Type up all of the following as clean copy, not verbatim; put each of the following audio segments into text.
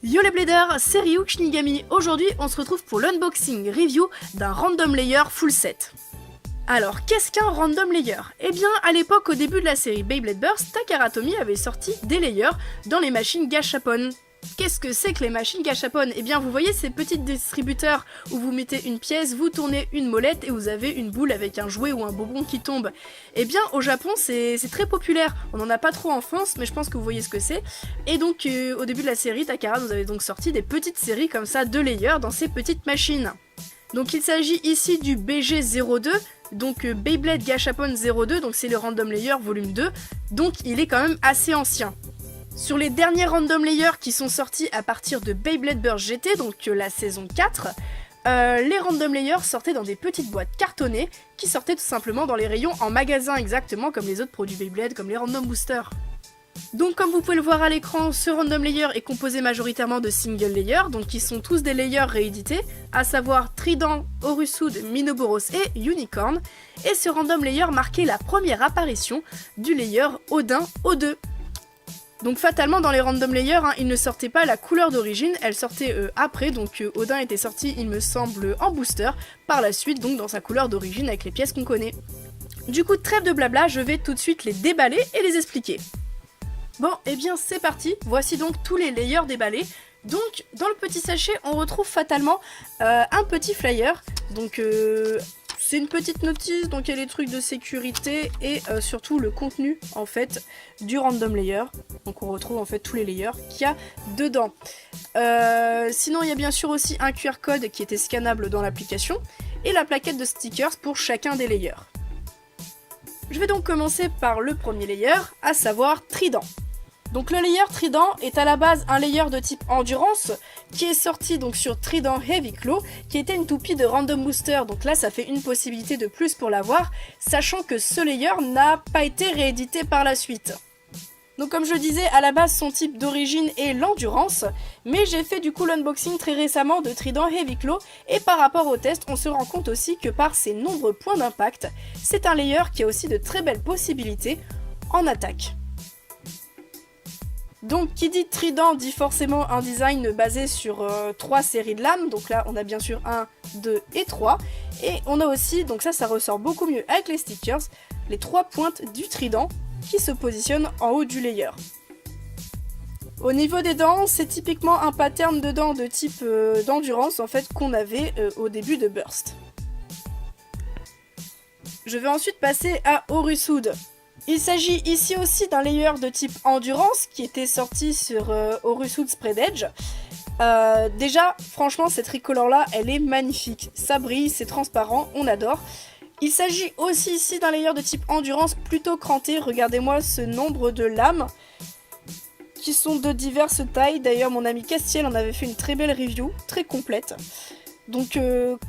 Yo les bladers, c'est Ryuk Shinigami. Aujourd'hui, on se retrouve pour l'unboxing review d'un random layer full set. Alors, qu'est-ce qu'un random layer? Eh bien, à l'époque, au début de la série Beyblade Burst, Takara Tomy avait sorti des layers dans les machines Gashapon. Qu'est-ce que c'est que les machines Gashapon? Eh bien, vous voyez ces petits distributeurs où vous mettez une pièce, vous tournez une molette et vous avez une boule avec un jouet ou un bonbon qui tombe. Eh bien, au Japon, c'est très populaire. On n'en a pas trop en France, mais je pense que vous voyez ce que c'est. Et donc, au début de la série, Takara nous avait donc sorti des petites séries comme ça de layers dans ces petites machines. Donc, il s'agit ici du BG02, donc Beyblade Gashapon 02, donc c'est le Random Layer volume 2, donc il est quand même assez ancien. Sur les derniers Random Layers qui sont sortis à partir de Beyblade Burst GT, donc la saison 4, les Random Layers sortaient dans des petites boîtes cartonnées qui sortaient tout simplement dans les rayons en magasin, exactement comme les autres produits Beyblade, comme les Random Boosters. Donc comme vous pouvez le voir à l'écran, ce Random Layer est composé majoritairement de single layers, donc qui sont tous des layers réédités, à savoir Trident, Orusud, Minoboros et Unicorn, et ce Random Layer marquait la première apparition du layer Odin O2. Donc fatalement dans les Random Layers, il ne sortait pas la couleur d'origine, elle sortait après, donc Odin était sorti il me semble en booster, par la suite donc dans sa couleur d'origine avec les pièces qu'on connaît. Du coup trêve de blabla, je vais tout de suite les déballer et les expliquer. Bon, et bien c'est parti, voici donc tous les layers déballés. Donc dans le petit sachet on retrouve fatalement un petit flyer, donc c'est une petite notice, donc il y a les trucs de sécurité et surtout le contenu en fait du random layer. Donc on retrouve en fait tous les layers qu'il y a dedans. Sinon il y a bien sûr aussi un QR code qui était scannable dans l'application et la plaquette de stickers pour chacun des layers. Je vais donc commencer par le premier layer, à savoir Trident. Donc le layer Trident est à la base un layer de type Endurance qui est sorti donc sur Trident Heavy Claw qui était une toupie de Random Booster, donc là ça fait une possibilité de plus pour l'avoir, sachant que ce layer n'a pas été réédité par la suite. Donc comme je disais, à la base son type d'origine est l'Endurance, mais j'ai fait du coup l'unboxing très récemment de Trident Heavy Claw et par rapport au test on se rend compte aussi que par ses nombreux points d'impact, c'est un layer qui a aussi de très belles possibilités en attaque. Donc qui dit Trident dit forcément un design basé sur 3 séries de lames, donc là on a bien sûr 1, 2 et 3, et on a aussi, donc ça ressort beaucoup mieux avec les stickers, les 3 pointes du Trident qui se positionnent en haut du layer. Au niveau des dents, c'est typiquement un pattern de dents de type d'endurance en fait qu'on avait au début de Burst. Je vais ensuite passer à Orusud. Il s'agit ici aussi d'un layer de type Endurance qui était sorti sur Orusud Spread Edge. Déjà, franchement, cette tricolore là, elle est magnifique. Ça brille, c'est transparent, on adore. Il s'agit aussi ici d'un layer de type Endurance plutôt cranté. Regardez-moi ce nombre de lames qui sont de diverses tailles. D'ailleurs, mon ami Castiel en avait fait une très belle review, très complète. Donc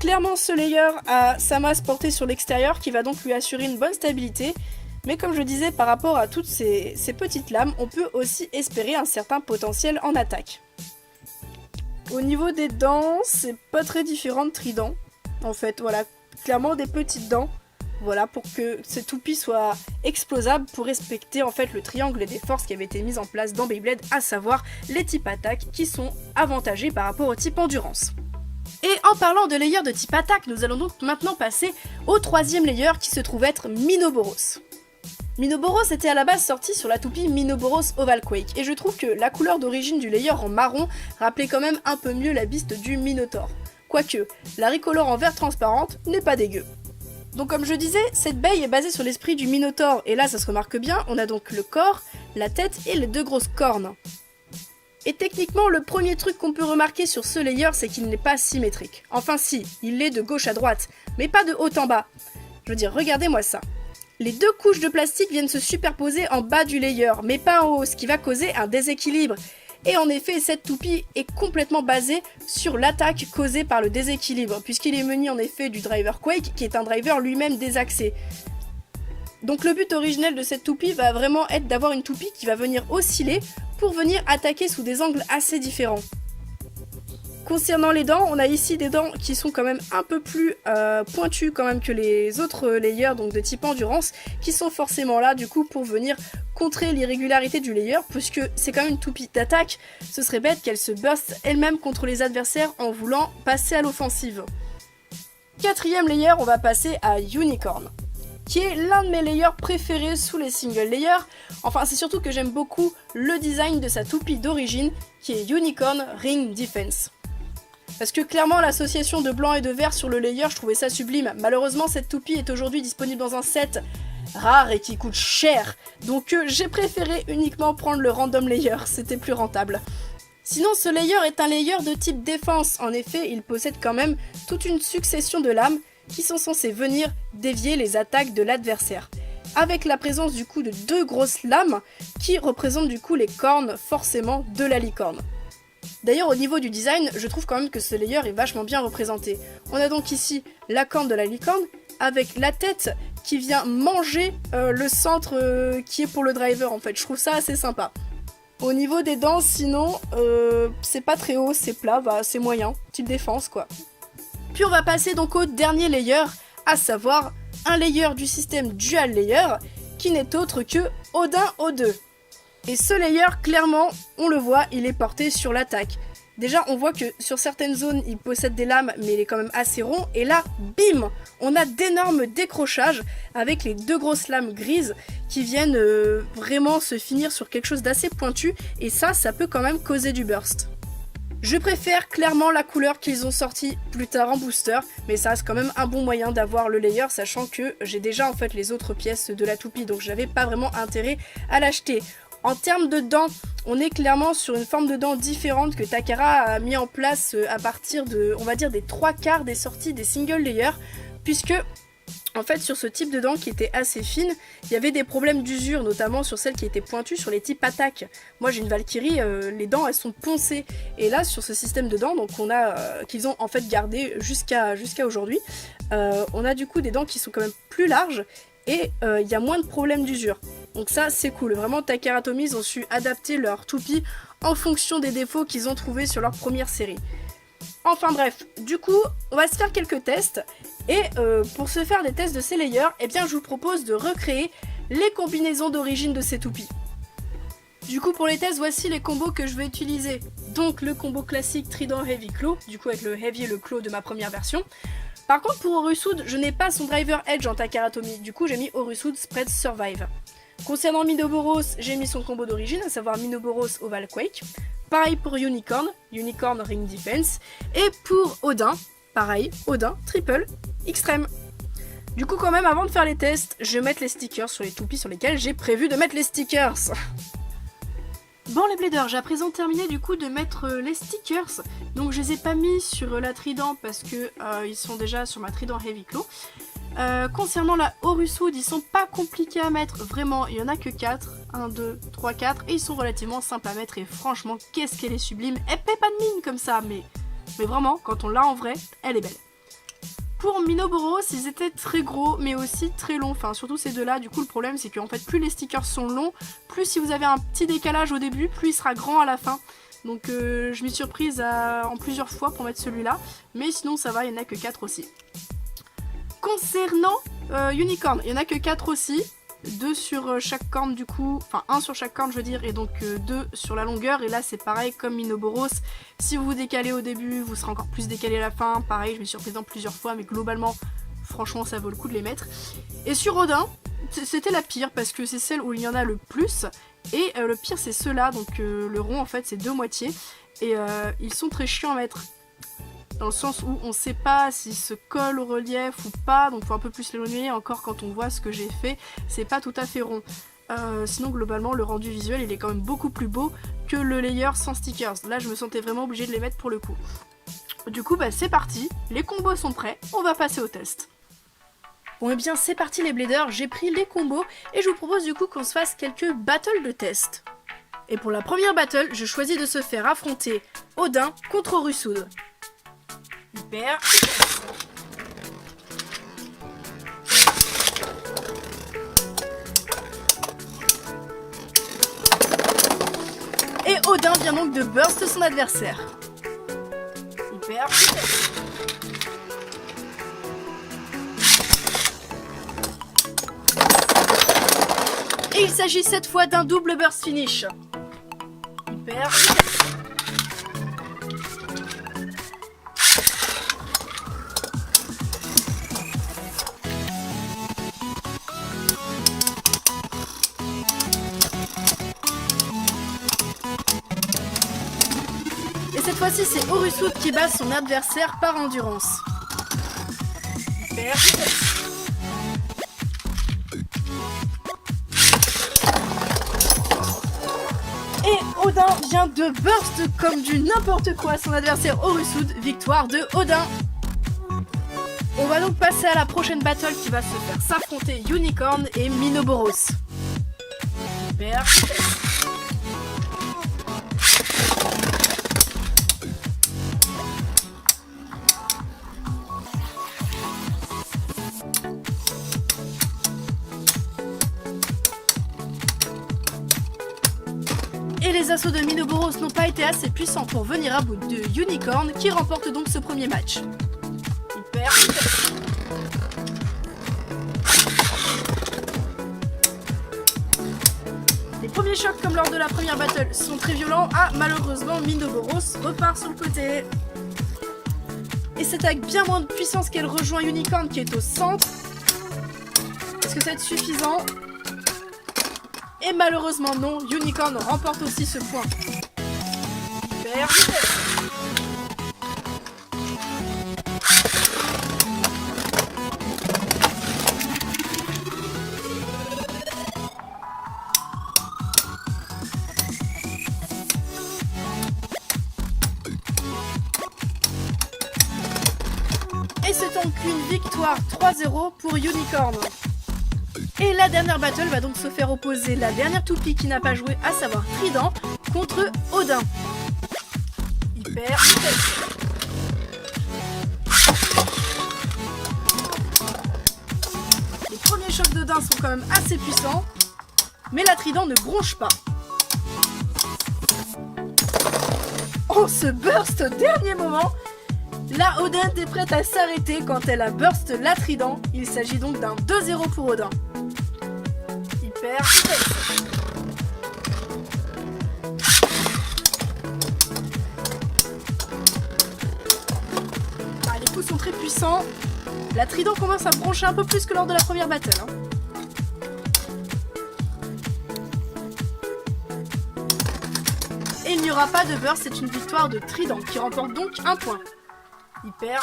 clairement, ce layer a sa masse portée sur l'extérieur qui va donc lui assurer une bonne stabilité. Mais comme je disais, par rapport à toutes ces petites lames, on peut aussi espérer un certain potentiel en attaque. Au niveau des dents, c'est pas très différent de Trident. En fait, voilà, clairement des petites dents. Voilà, pour que ces toupies soient explosables pour respecter en fait le triangle des forces qui avait été mis en place dans Beyblade, à savoir les types attaque qui sont avantagés par rapport au type endurance. Et en parlant de layer de type attaque, nous allons donc maintenant passer au troisième layer qui se trouve être Minoboros. Minoboros était à la base sorti sur la toupie Minoboros Oval Quake, et je trouve que la couleur d'origine du layer en marron rappelait quand même un peu mieux la biste du Minotaur. Quoique, la ricolore en vert transparente n'est pas dégueu. Donc comme je disais, cette baie est basée sur l'esprit du Minotaur, et là ça se remarque bien, on a donc le corps, la tête et les 2 grosses cornes. Et techniquement, le premier truc qu'on peut remarquer sur ce layer, c'est qu'il n'est pas symétrique. Enfin si, il l'est de gauche à droite, mais pas de haut en bas. Je veux dire, regardez-moi ça. Les 2 couches de plastique viennent se superposer en bas du layer, mais pas en haut, ce qui va causer un déséquilibre. Et en effet, cette toupie est complètement basée sur l'attaque causée par le déséquilibre, puisqu'il est muni en effet du driver Quake, qui est un driver lui-même désaxé. Donc le but originel de cette toupie va vraiment être d'avoir une toupie qui va venir osciller pour venir attaquer sous des angles assez différents. Concernant les dents, on a ici des dents qui sont quand même un peu plus pointues quand même que les autres layers, donc de type endurance, qui sont forcément là du coup pour venir contrer l'irrégularité du layer, puisque c'est quand même une toupie d'attaque, ce serait bête qu'elle se burst elle-même contre les adversaires en voulant passer à l'offensive. Quatrième layer, on va passer à Unicorn, qui est l'un de mes layers préférés sous les single layers. Enfin, c'est surtout que j'aime beaucoup le design de sa toupie d'origine, qui est Unicorn Ring Defense. Parce que clairement, l'association de blanc et de vert sur le layer, je trouvais ça sublime. Malheureusement, cette toupie est aujourd'hui disponible dans un set rare et qui coûte cher. Donc j'ai préféré uniquement prendre le random layer, c'était plus rentable. Sinon, ce layer est un layer de type défense. En effet, il possède quand même toute une succession de lames qui sont censées venir dévier les attaques de l'adversaire. Avec la présence du coup de deux grosses lames qui représentent du coup les cornes forcément de la licorne. D'ailleurs, au niveau du design, je trouve quand même que ce layer est vachement bien représenté. On a donc ici la corne de la licorne avec la tête qui vient manger le centre qui est pour le driver en fait. Je trouve ça assez sympa. Au niveau des dents, sinon, c'est pas très haut, c'est plat, bah, c'est moyen, type défense quoi. Puis on va passer donc au dernier layer, à savoir un layer du système Dual Layer qui n'est autre que Odin O2. Et ce layer, clairement, on le voit, il est porté sur l'attaque. Déjà, on voit que sur certaines zones, il possède des lames, mais il est quand même assez rond. Et là, bim, on a d'énormes décrochages avec les deux grosses lames grises qui viennent vraiment se finir sur quelque chose d'assez pointu. Et ça peut quand même causer du burst. Je préfère clairement la couleur qu'ils ont sortie plus tard en booster, mais ça reste quand même un bon moyen d'avoir le layer, sachant que j'ai déjà en fait les autres pièces de la toupie, donc je n'avais pas vraiment intérêt à l'acheter. En termes de dents, on est clairement sur une forme de dents différente que Takara a mis en place à partir de, on va dire, des 3/4 des sorties des single layers, puisque en fait sur ce type de dents qui était assez fine, il y avait des problèmes d'usure, notamment sur celles qui étaient pointues sur les types attaque. Moi j'ai une Valkyrie, les dents elles sont poncées, et là sur ce système de dents, donc on a qu'ils ont en fait gardé jusqu'à aujourd'hui, on a du coup des dents qui sont quand même plus larges, et il y a moins de problèmes d'usure. Donc ça c'est cool, vraiment Takara Tomy ont su adapter leur toupie en fonction des défauts qu'ils ont trouvés sur leur première série. Enfin bref, du coup on va se faire quelques tests, et pour se faire des tests de ces layers, eh bien je vous propose de recréer les combinaisons d'origine de ces toupies. Du coup pour les tests, voici les combos que je vais utiliser. Donc le combo classique Trident Heavy Claw, du coup avec le Heavy et le Claw de ma première version. Par contre pour Orusud, je n'ai pas son Driver Edge en Takara Tomy, du coup j'ai mis Orusud Spread Survive. Concernant Minoboros, j'ai mis son combo d'origine, à savoir Minoboros Oval Quake. Pareil pour Unicorn, Unicorn Ring Defense. Et pour Odin, pareil, Odin Triple Extreme. Du coup quand même avant de faire les tests, je vais mettre les stickers sur les toupies sur lesquelles j'ai prévu de mettre les stickers. Bon les bladers, j'ai à présent terminé du coup de mettre les stickers. Donc je les ai pas mis sur la Trident parce que ils sont déjà sur ma Trident Heavy Claw. Concernant la Orusud, ils sont pas compliqués à mettre, vraiment, il y en a que 4, 1, 2, 3, 4, et ils sont relativement simples à mettre, et franchement, qu'est-ce qu'elle est sublime, elle paie pas de mine comme ça, mais vraiment, quand on l'a en vrai, elle est belle. Pour Minoboros, ils étaient très gros, mais aussi très longs, enfin surtout ces deux-là, du coup le problème c'est qu'en fait plus les stickers sont longs, plus si vous avez un petit décalage au début, plus il sera grand à la fin. Donc je m'y suis surprise en plusieurs fois pour mettre celui-là, mais sinon ça va, il n'y en a que 4 aussi. Concernant Unicorn, il n'y en a que 4 aussi, 2 sur chaque corne du coup, enfin 1 sur chaque corne je veux dire, et donc 2 sur la longueur, et là c'est pareil comme Minoboros, si vous vous décalez au début, vous serez encore plus décalé à la fin, pareil je me suis reprise plusieurs fois, mais globalement, franchement ça vaut le coup de les mettre. Et sur Odin, c'était la pire, parce que c'est celle où il y en a le plus, et le pire c'est ceux-là, donc le rond en fait c'est 2 moitiés, et ils sont très chiants à mettre. Dans le sens où on sait pas s'ils se collent au relief ou pas, donc faut un peu plus l'éloigner, encore quand on voit ce que j'ai fait, c'est pas tout à fait rond. Sinon globalement le rendu visuel il est quand même beaucoup plus beau que le layer sans stickers, là je me sentais vraiment obligée de les mettre pour le coup. Du coup bah c'est parti, les combos sont prêts, on va passer au test. Bon et bien c'est parti les bladers, j'ai pris les combos et je vous propose du coup qu'on se fasse quelques battles de test. Et pour la première battle, je choisis de se faire affronter Odin contre Orusud. Super. Et Odin vient donc de burst son adversaire. Hyper. Et il s'agit cette fois d'un double burst finish. Hyper. Et cette fois-ci, c'est Orusud qui bat son adversaire par endurance. Hyper. Et Odin vient de burst comme du n'importe quoi son adversaire Orusud, victoire de Odin. On va donc passer à la prochaine battle qui va se faire s'affronter Unicorn et Minoboros. Super. Et les assauts de Minoboros n'ont pas été assez puissants pour venir à bout de Unicorn qui remporte donc ce premier match. Hyper. Les premiers chocs comme lors de la première battle sont très violents. Ah, malheureusement Minoboros repart sur le côté. Et c'est avec bien moins de puissance qu'elle rejoint Unicorn qui est au centre. Est-ce que ça va être suffisant? Et malheureusement non, Unicorn remporte aussi ce point. Hyper. Et c'est donc une victoire 3-0 pour Unicorn. Et la dernière battle va donc se faire opposer la dernière toupie qui n'a pas joué, à savoir Trident, contre Odin. Hyper. Les premiers chocs d'Odin sont quand même assez puissants, mais la Trident ne bronche pas. Oh, ce burst au dernier moment! La Odin était prête à s'arrêter quand elle a burst la Trident. Il s'agit donc d'un 2-0 pour Odin. Hyper. Ah, les coups sont très puissants. La Trident commence à broncher un peu plus que lors de la première battle. Et il n'y aura pas de burst, c'est une victoire de Trident qui remporte donc un point. Hyper.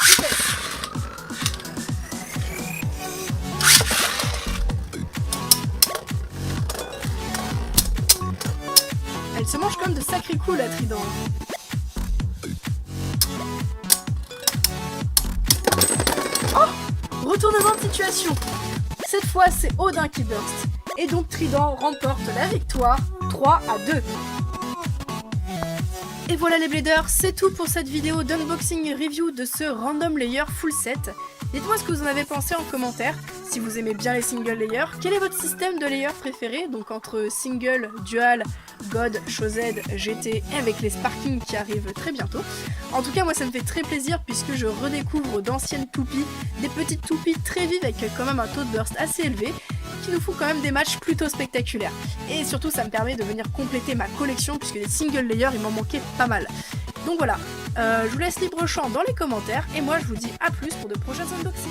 Elle se mange comme de sacrés coups la Trident. Oh, retournement de situation. Cette fois c'est Odin qui burst. Et donc Trident remporte la victoire 3-2. Et voilà les bladers, c'est tout pour cette vidéo d'unboxing et review de ce Random Layer Full Set. Dites-moi ce que vous en avez pensé en commentaire, si vous aimez bien les single layers, quel est votre système de layer préféré, donc entre single, dual, god, chosed, GT et avec les sparking qui arrivent très bientôt. En tout cas moi ça me fait très plaisir puisque je redécouvre d'anciennes toupies, des petites toupies très vives avec quand même un taux de burst assez élevé, qui nous font quand même des matchs plutôt spectaculaires. Et surtout ça me permet de venir compléter ma collection puisque les single layers il m'en manquait pas mal. Donc voilà, je vous laisse libre champ dans les commentaires et moi je vous dis à plus pour de prochains unboxings.